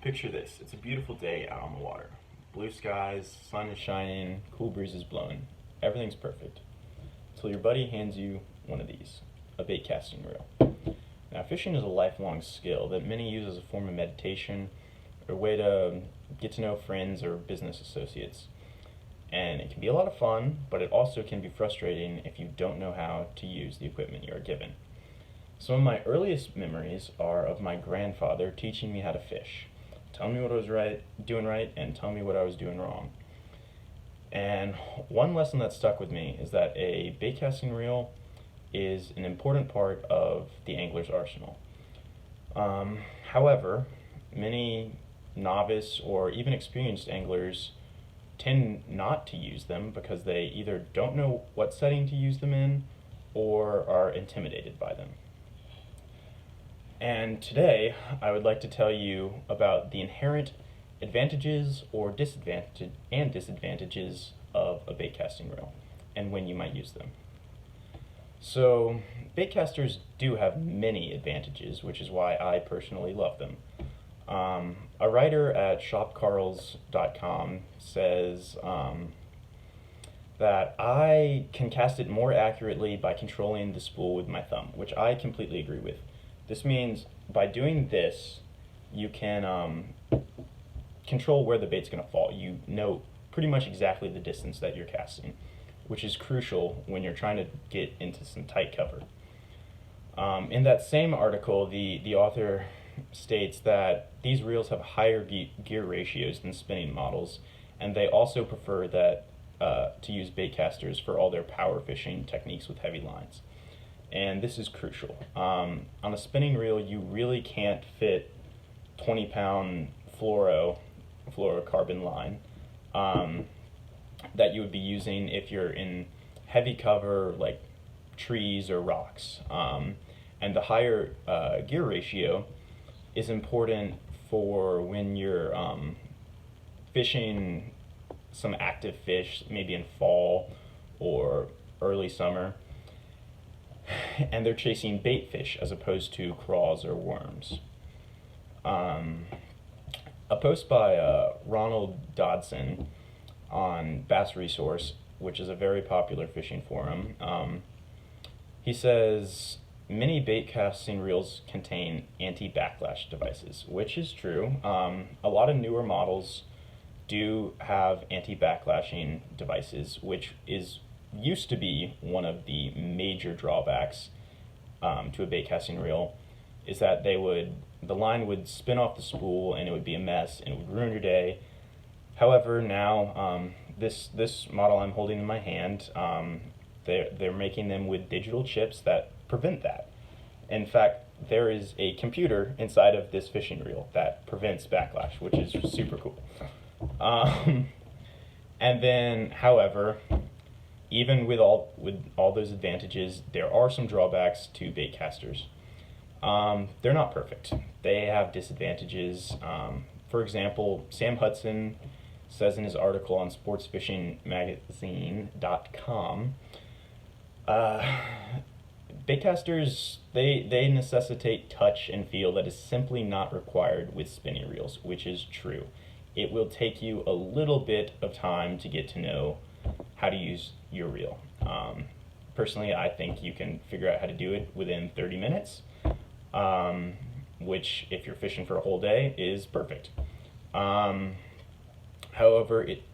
Picture this. It's a beautiful day out on the water. Blue skies, sun is shining, cool breezes blowing. Everything's perfect. Until your buddy hands you one of these, a bait casting reel. Now, fishing is a lifelong skill that many use as a form of meditation or a way to get to know friends or business associates. And it can be a lot of fun, but it also can be frustrating if you don't know how to use the equipment you are given. Some of my earliest memories are of my grandfather teaching me how to fish, telling me what I was doing right, and telling me what I was doing wrong. And one lesson that stuck with me is that a bait casting reel is an important part of the angler's arsenal. However, many novice or even experienced anglers tend not to use them because they either don't know what setting to use them in or are intimidated by them. And today, I would like to tell you about the inherent advantages or disadvantages of a bait casting reel and when you might use them. So, bait casters do have many advantages, which is why I personally love them. A writer at shopcarls.com says that I can cast it more accurately by controlling the spool with my thumb, which I completely agree with. This means by doing this, you can control where the bait's going to fall. You know pretty much exactly the distance that you're casting, which is crucial when you're trying to get into some tight cover. In that same article, the author states that these reels have higher gear ratios than spinning models, and they also prefer that to use bait casters for all their power fishing techniques with heavy lines. And this is crucial. On a spinning reel, you really can't fit 20-pound fluorocarbon line that you would be using if you're in heavy cover like trees or rocks. And the higher gear ratio is important for when you're fishing some active fish, maybe in fall or early summer, and they're chasing bait fish as opposed to craws or worms. A post by Ronald Dodson on Bass Resource, which is a very popular fishing forum, he says, many bait casting reels contain anti-backlash devices, which is true. A lot of newer models do have anti-backlashing devices, which used to be one of the major drawbacks to a bait casting reel, is that the line would spin off the spool and it would be a mess and it would ruin your day. However, now this model I'm holding in my hand, they're making them with digital chips that prevent that. In fact, there is a computer inside of this fishing reel that prevents backlash, which is super cool. And then, however, even with all those advantages, there are some drawbacks to bait casters. They're not perfect. They have disadvantages. For example, Sam Hudson says in his article on sportsfishingmagazine.com, baitcasters, they necessitate touch and feel that is simply not required with spinning reels, which is true. It will take you a little bit of time to get to know how to use your reel. Personally, I think you can figure out how to do it within 30 minutes, which, if you're fishing for a whole day, is perfect. However,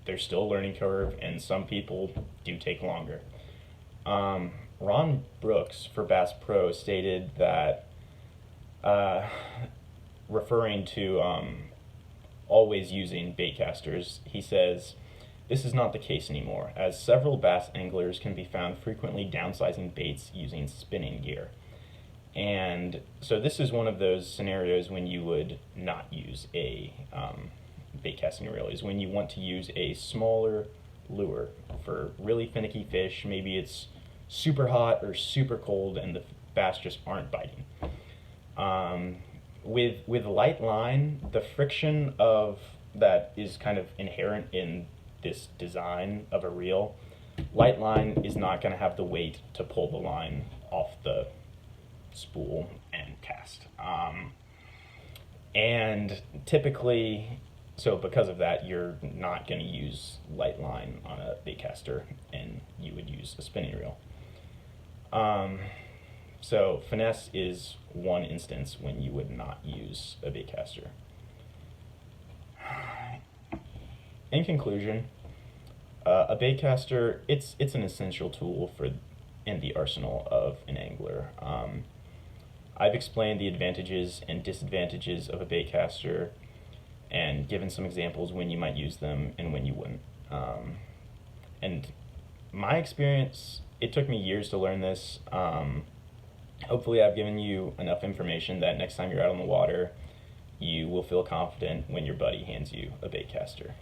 there's still a learning curve, and some people do take longer. Ron Brooks for Bass Pro stated that, referring to always using bait casters, he says, "This is not the case anymore, as several bass anglers can be found frequently downsizing baits using spinning gear." And so this is one of those scenarios when you would not use a bait casting reel, is when you want to use a smaller lure for really finicky fish. Maybe it's super hot or super cold and the bass just aren't biting. With light line, the friction of that is kind of inherent in this design of a reel. Light line is not going to have the weight to pull the line off the spool and cast. And typically, so because of that, you're not going to use light line on a bait caster, and you would use a spinning reel. So finesse is one instance when you would not use a bait caster. In conclusion, a bait caster, it's an essential tool in the arsenal of an angler. I've explained the advantages and disadvantages of a bait caster and given some examples when you might use them and when you wouldn't. And my experience, it took me years to learn this. Hopefully I've given you enough information that next time you're out on the water, you will feel confident when your buddy hands you a bait caster.